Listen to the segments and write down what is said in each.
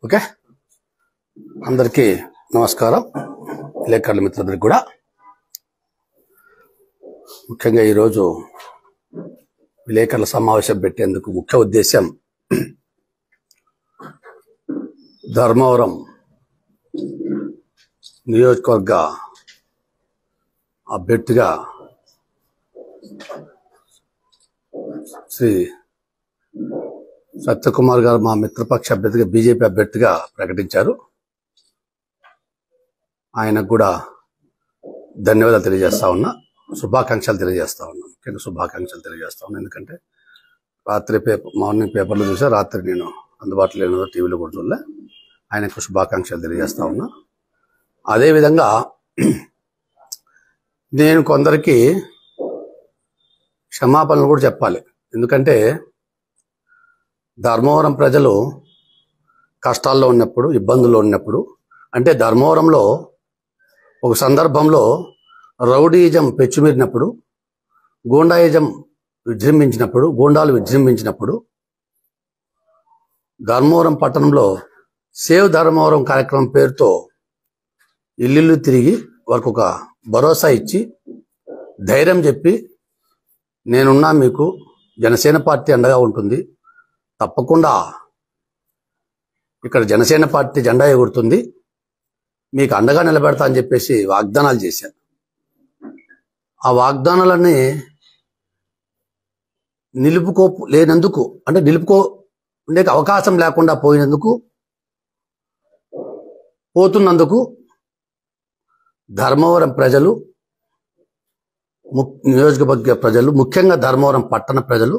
Okay, అందరికీ నమస్కారం. విలేకరుల మిత్రులందరికీ కూడా ముఖ్యంగా ఈరోజు విలేకరుల సమావేశం పెట్టేందుకు ముఖ్య ఉద్దేశం ధర్మవరం నియోజకవర్గ అభ్యర్థిగా శ్రీ సత్యకుమార్ గారు మా మిత్రపక్ష అభ్యర్థిగా బీజేపీ అభ్యర్థిగా ప్రకటించారు. ఆయనకు కూడా ధన్యవాదాలు తెలియజేస్తా ఉన్నా, శుభాకాంక్షలు తెలియజేస్తా ఉన్నా. ముఖ్యంగా శుభాకాంక్షలు తెలియజేస్తా ఉన్నా, ఎందుకంటే రాత్రి మార్నింగ్ పేపర్లో చూసా, రాత్రి నేను అందుబాటులో లేను, టీవీలో కూడా చూడలే. ఆయనకు శుభాకాంక్షలు తెలియజేస్తా ఉన్నా. అదేవిధంగా నేను కొందరికి క్షమాపణలు కూడా చెప్పాలి. ఎందుకంటే ధర్మవరం ప్రజలు కష్టాల్లో ఉన్నప్పుడు, ఇబ్బందుల్లో ఉన్నప్పుడు, అంటే ధర్మవరంలో ఒక సందర్భంలో రౌడీయిజం పెచ్చుమీరినప్పుడు, గూండాయిజం గూండాలు విజృంభించినప్పుడు ధర్మవరం పట్టణంలో సేవ్ ధర్మవరం కార్యక్రమం పేరుతో ఇల్లు తిరిగి వారికి ఒక భరోసా ఇచ్చి ధైర్యం చెప్పి, నేనున్నా, మీకు జనసేన పార్టీ అండగా ఉంటుంది, తప్పకుండా ఇక్కడ జనసేన పార్టీ జెండా ఎగురుతుంది, మీకు అండగా నిలబెడతా అని చెప్పేసి వాగ్దానాలు చేశారు. ఆ వాగ్దానాలన్నీ నిలుపుకోలేనందుకు, అంటే నిలుపుకోండే అవకాశం లేకుండా పోతున్నందుకు ధర్మవరం ప్రజలు, నియోజకవర్గ ప్రజలు, ముఖ్యంగా ధర్మవరం పట్టణ ప్రజలు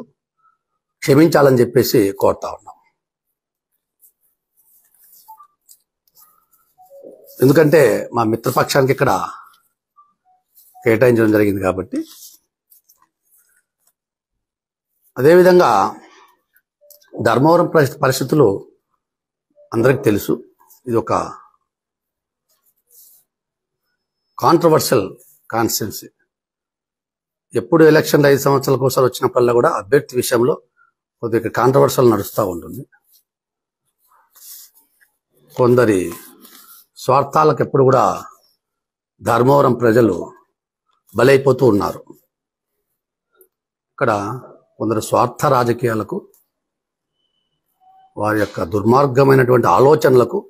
క్షమించాలని చెప్పేసి కోరుతా ఉన్నాం. ఎందుకంటే మా మిత్రపక్షానికి ఇక్కడ కేటాయించడం జరిగింది కాబట్టి. అదేవిధంగా ధర్మవరం పరిస్థితులు అందరికీ తెలుసు. ఇది ఒక కాంట్రవర్షియల్ కాన్స్టిట్యున్సీ. ఎప్పుడు ఎలక్షన్లు 5 సంవత్సరాలకు ఒకసారి వచ్చినప్పుడల్లా కూడా అభ్యర్థి విషయంలో కొద్దిగా కాంట్రవర్షియల్ నడుస్తూ ఉంటుంది. కొందరి స్వార్థాలకు ఎప్పుడు కూడా ధర్మవరం ప్రజలు బలైపోతూ ఉన్నారు. ఇక్కడ కొందరు స్వార్థ రాజకీయాలకు, వారి యొక్క దుర్మార్గమైనటువంటి ఆలోచనలకు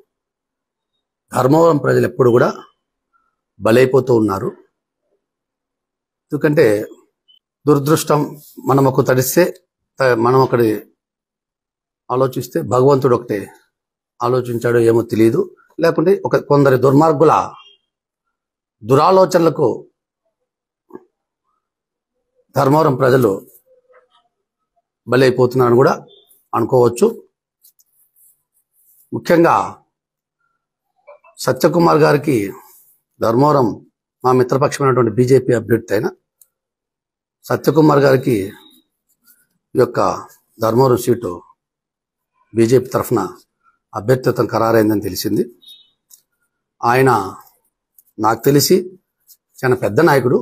ధర్మవరం ప్రజలు ఎప్పుడు కూడా బలైపోతూ ఉన్నారు. ఎందుకంటే దురదృష్టం, మనం ఒకటి ఆలోచిస్తే భగవంతుడు ఒకటి ఆలోచించాడో ఏమో తెలియదు, లేకుంటే కొందరి దుర్మార్గుల దురాలోచనలకు ధర్మవరం ప్రజలు బలైపోతున్నారని కూడా అనుకోవచ్చు. ముఖ్యంగా సత్యకుమార్ గారికి ధర్మవరం మా మిత్రపక్షమైనటువంటి బీజేపీ అభ్యర్థి అయిన సత్యకుమార్ గారికి ఈ యొక్క ధర్మవరం సీటు బీజేపీ తరఫున అభ్యర్థిత్వం ఖరారైందని తెలిసింది. ఆయన నాకు తెలిసి చాలా పెద్ద నాయకుడు.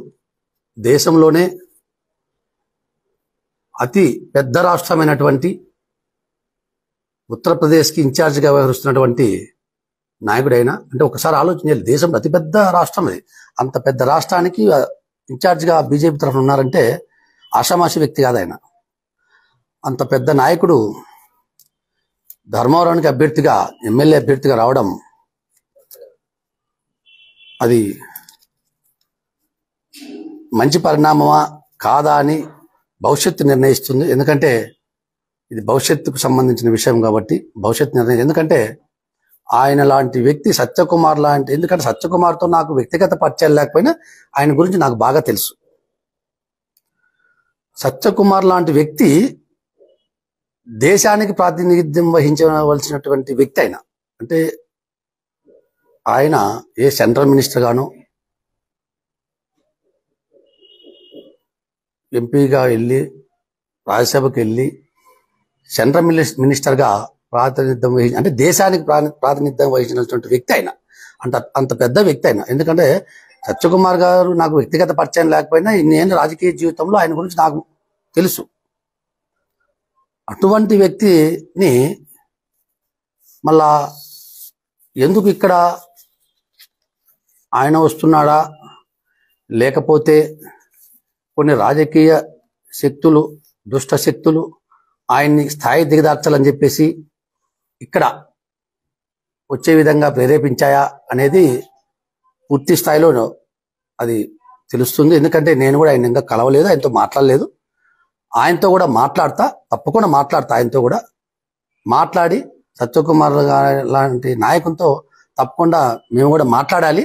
దేశంలోనే అతి పెద్ద రాష్ట్రమైనటువంటి ఉత్తరప్రదేశ్కి ఇన్ఛార్జిగా వ్యవహరిస్తున్నటువంటి నాయకుడైనా, అంటే ఒకసారి ఆలోచించాలి, దేశంలో అతిపెద్ద రాష్ట్రం అది. అంత పెద్ద రాష్ట్రానికి ఇన్ఛార్జిగా బీజేపీ తరఫున ఉన్నారంటే ఆషామాషి వ్యక్తి కాదు ఆయన. అంత పెద్ద నాయకుడు ధర్మవరానికి అభ్యర్థిగా, ఎమ్మెల్యే అభ్యర్థిగా రావడం అది మంచి పరిణామమా కాదా అని భవిష్యత్తు నిర్ణయిస్తుంది. ఎందుకంటే ఇది భవిష్యత్తుకు సంబంధించిన విషయం కాబట్టి భవిష్యత్తు నిర్ణయం. ఎందుకంటే ఆయన లాంటి వ్యక్తి సత్యకుమార్ లాంటి, ఎందుకంటే సత్యకుమార్తో నాకు వ్యక్తిగత పరిచయాలు లేకపోయినా ఆయన గురించి నాకు బాగా తెలుసు. సత్యకుమార్ లాంటి వ్యక్తి దేశానికి ప్రాతినిధ్యం వహించవలసినటువంటి వ్యక్తి ఆయన. అంటే ఆయన ఏ సెంట్రల్ మినిస్టర్ గానో, ఎంపీగా వెళ్ళి, రాజ్యసభకు వెళ్ళి, సెంట్రల్ మినిస్టర్గా ప్రాతినిధ్యం అంటే దేశానికి ప్రాతినిధ్యం వహించినటువంటి వ్యక్తి ఆయన. అంత పెద్ద వ్యక్తి ఆయన. ఎందుకంటే సత్యకుమార్ గారు నాకు వ్యక్తిగత పరిచయం లేకపోయినా ఇన్నేళ్ళ రాజకీయ జీవితంలో ఆయన గురించి నాకు తెలుసు. అటువంటి వ్యక్తిని మళ్ళా ఎందుకు ఇక్కడ ఆయన వస్తున్నాడా, లేకపోతే కొన్ని రాజకీయ శక్తులు, దుష్ట శక్తులు ఆయన్ని స్థాయి దిగదార్చాలని చెప్పేసి ఇక్కడ వచ్చే విధంగా ప్రేరేపించాయా అనేది పూర్తి స్థాయిలో అది తెలుస్తుంది. ఎందుకంటే నేను కూడా ఆయన ఇంకా కలవలేదు, ఆయనతో మాట్లాడలేదు. ఆయనతో కూడా తప్పకుండా మాట్లాడతా. ఆయనతో కూడా మాట్లాడి సత్యకుమార్ లాంటి నాయకునితో తప్పకుండా మేము కూడా మాట్లాడాలి.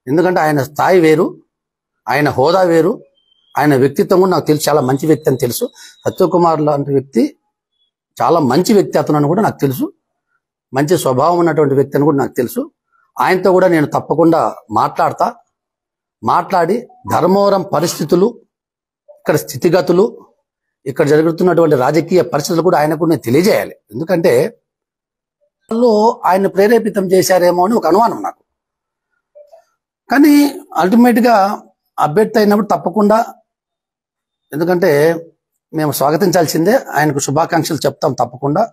ఎందుకంటే ఆయన స్థాయి వేరు, ఆయన హోదా వేరు, ఆయన వ్యక్తిత్వం కూడా నాకు తెలుసు, చాలా మంచి వ్యక్తి అని తెలుసు. సత్యకుమార్ లాంటి వ్యక్తి చాలా మంచి వ్యక్తి అతను కూడా నాకు తెలుసు, మంచి స్వభావం ఉన్నటువంటి వ్యక్తి అని కూడా నాకు తెలుసు. ఆయనతో కూడా నేను తప్పకుండా మాట్లాడి ధర్మవరం పరిస్థితులు, ఇక్కడ స్థితిగతులు, ఇక్కడ జరుగుతున్నటువంటి రాజకీయ పరిస్థితులు కూడా ఆయనకు నేను తెలియజేయాలి. ఎందుకంటే వాళ్ళు ఆయన ప్రేరేపితం చేశారేమో అని ఒక అనుమానం నాకు. కానీ అల్టిమేట్గా అభ్యర్థి అయినప్పుడు తప్పకుండా, ఎందుకంటే మేము స్వాగతించాల్సిందే, ఆయనకు శుభాకాంక్షలు చెప్తాం. తప్పకుండా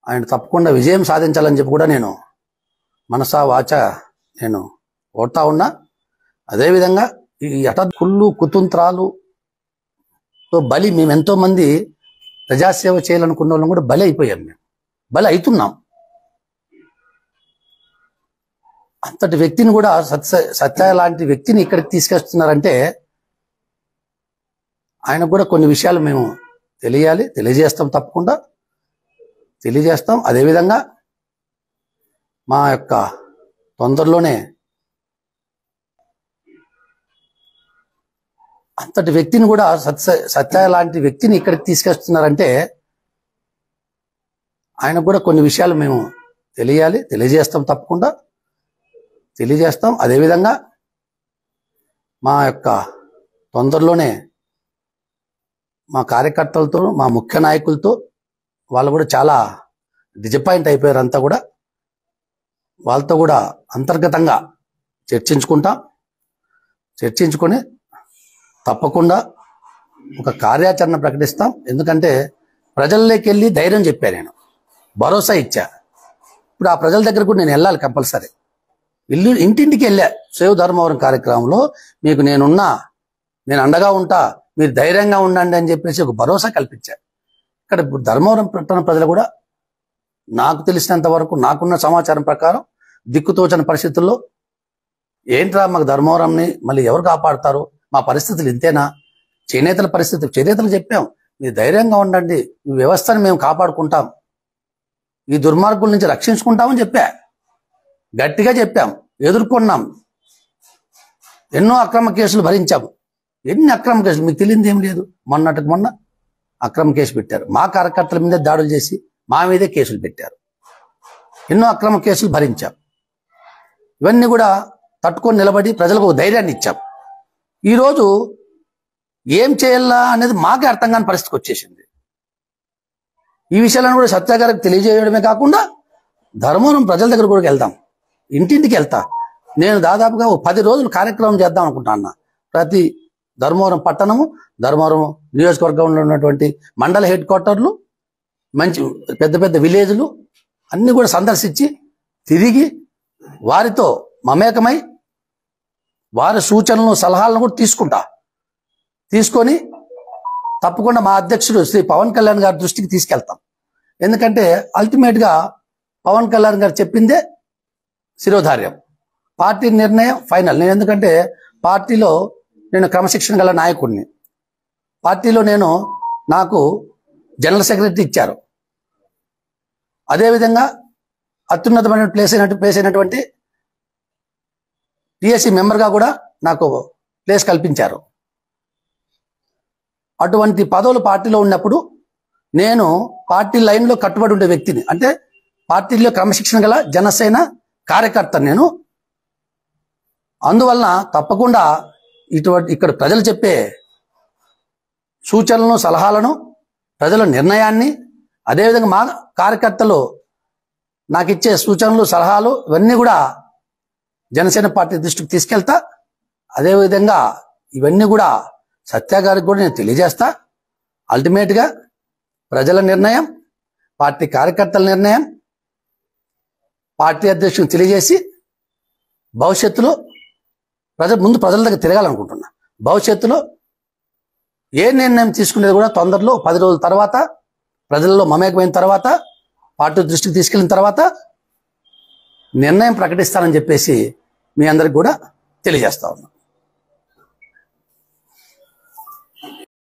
ఆయన తప్పకుండా విజయం సాధించాలని చెప్పి కూడా నేను మనసా వాచ నేను కోరుతా ఉన్నా. అదేవిధంగా ఈ కుళ్ళు కుతంత్రాలుతో బలి మేము ఎంతో మంది ప్రజాసేవ చేయాలనుకున్న వాళ్ళం కూడా బలి అయిపోయాం, మేము బలి అవుతున్నాం. అంతటి వ్యక్తిని కూడా సత్య లాంటి వ్యక్తిని ఇక్కడికి తీసుకొస్తున్నారంటే ఆయనకు కూడా కొన్ని విషయాలు మేము తెలియజేస్తాం, తప్పకుండా తెలియజేస్తాం. అదేవిధంగా మా యొక్క తొందరలోనే అంతటి వ్యక్తిని కూడా సత్య లాంటి వ్యక్తిని ఇక్కడికి తీసుకొస్తున్నారంటే ఆయనకు కూడా కొన్ని విషయాలు మేము తెలియజేస్తాం, తప్పకుండా తెలియజేస్తాం. అదేవిధంగా మా యొక్క తొందరలోనే మా కార్యకర్తలతో, మా ముఖ్య నాయకులతో వాళ్ళు కూడా చాలా డిజపాయింట్ అయిపోయారు. అంతా కూడా వాళ్ళతో కూడా అంతర్గతంగా చర్చించుకొని తప్పకుండా ఒక కార్యాచరణ ప్రకటిస్తాం. ఎందుకంటే ప్రజల్లోకి వెళ్ళి ధైర్యం చెప్పా, నేను భరోసా ఇచ్చా. ఇప్పుడు ఆ ప్రజల దగ్గర కూడా నేను వెళ్ళాలి కంపల్సరీ. ఇంటింటికి వెళ్ళా. సేవ్ ధర్మవరం కార్యక్రమంలో మీకు నేను అండగా ఉంటా, మీరు ధైర్యంగా ఉండండి అని చెప్పేసి ఒక భరోసా కల్పించా. ఇక్కడ ఇప్పుడు ధర్మవరం పట్టణ ప్రజలు కూడా నాకు తెలిసినంత వరకు, నాకున్న సమాచారం ప్రకారం దిక్కుతోచని పరిస్థితుల్లో ఏంట్రా మాకు ధర్మవరంని మళ్ళీ ఎవరు కాపాడతారు, మా పరిస్థితులు ఇంతేనా, చేనేతలు చెప్పాం, మీరు ధైర్యంగా ఉండండి, ఈ వ్యవస్థను మేము కాపాడుకుంటాం, ఈ దుర్మార్గుల నుంచి రక్షించుకుంటామని గట్టిగా చెప్పాం. ఎదుర్కొన్నాం, ఎన్నో అక్రమ కేసులు భరించాము. ఎన్ని అక్రమ కేసులు మీకు తెలియదు ఏం లేదు. మొన్న అక్రమ కేసు పెట్టారు, మా కార్యకర్తల మీద దాడులు చేసి మా మీదే కేసులు పెట్టారు. ఎన్నో అక్రమ కేసులు భరించాం. ఇవన్నీ కూడా తట్టుకొని నిలబడి ప్రజలకు ధైర్యాన్ని ఇచ్చాం. ఈరోజు ఏం చేయాలా అనేది మాకే అర్థం కాని పరిస్థితికి వచ్చేసింది. ఈ విషయాలను కూడా సత్య గారికి తెలియజేయడమే కాకుండా ధర్మవరం ప్రజల దగ్గర కూడా వెళ్దాం, ఇంటింటికి వెళ్తా. నేను దాదాపుగా 10 రోజులు కార్యక్రమం చేద్దాం అనుకుంటున్నా. ప్రతి ధర్మవరం పట్టణము, ధర్మవరం నియోజకవర్గంలో ఉన్నటువంటి మండల హెడ్ క్వార్టర్లు, మంచి పెద్ద పెద్ద విలేజ్లు అన్ని కూడా సందర్శించి తిరిగి వారితో మమేకమై వారి సూచనలను, సలహాలను కూడా తీసుకొని తప్పకుండా మా అధ్యక్షుడు శ్రీ పవన్ కళ్యాణ్ గారి దృష్టికి తీసుకెళ్తాం. ఎందుకంటే అల్టిమేట్గా పవన్ కళ్యాణ్ గారు చెప్పిందే శిరోధార్యం, పార్టీ నిర్ణయం ఫైనల్. నేను ఎందుకంటే పార్టీలో నేను క్రమశిక్షణ గల నాయకుడిని. పార్టీలో నాకు జనరల్ సెక్రటరీ ఇచ్చారు. అదేవిధంగా అత్యున్నతమైన ప్లేస్ అయినటువంటి టిఎస్సి మెంబర్గా కూడా నాకు ప్లేస్ కల్పించారు. అటువంటి పదవులు పార్టీలో ఉన్నప్పుడు నేను పార్టీ లైన్లో కట్టుబడి ఉండే వ్యక్తిని, అంటే పార్టీలో క్రమశిక్షణ గల జనసేన కార్యకర్త నేను. అందువలన తప్పకుండా ఇక్కడ ప్రజలు చెప్పే సూచనలను, సలహాలను, ప్రజల నిర్ణయాన్ని, అదేవిధంగా మా కార్యకర్తలు నాకు ఇచ్చే సూచనలు, సలహాలు ఇవన్నీ కూడా జనసేన పార్టీ దృష్టికి తీసుకెళ్తా. అదేవిధంగా ఇవన్నీ కూడా సత్య గారికి కూడా నేను తెలియజేస్తా. అల్టిమేట్గా ప్రజల నిర్ణయం, పార్టీ కార్యకర్తల నిర్ణయం, పార్టీ అధ్యక్షునికి తెలియజేసి భవిష్యత్తులో ప్రజల దగ్గర తిరగాలనుకుంటున్నా. భవిష్యత్తులో ఏ నిర్ణయం తీసుకునేది కూడా తొందరలో 10 రోజుల తర్వాత ప్రజల్లో మమేకమైన తర్వాత పార్టీ దృష్టికి తీసుకెళ్లిన తర్వాత నిర్ణయం ప్రకటిస్తానని చెప్పేసి మీ అందరికి కూడా తెలియజేస్తా ఉన్నాను.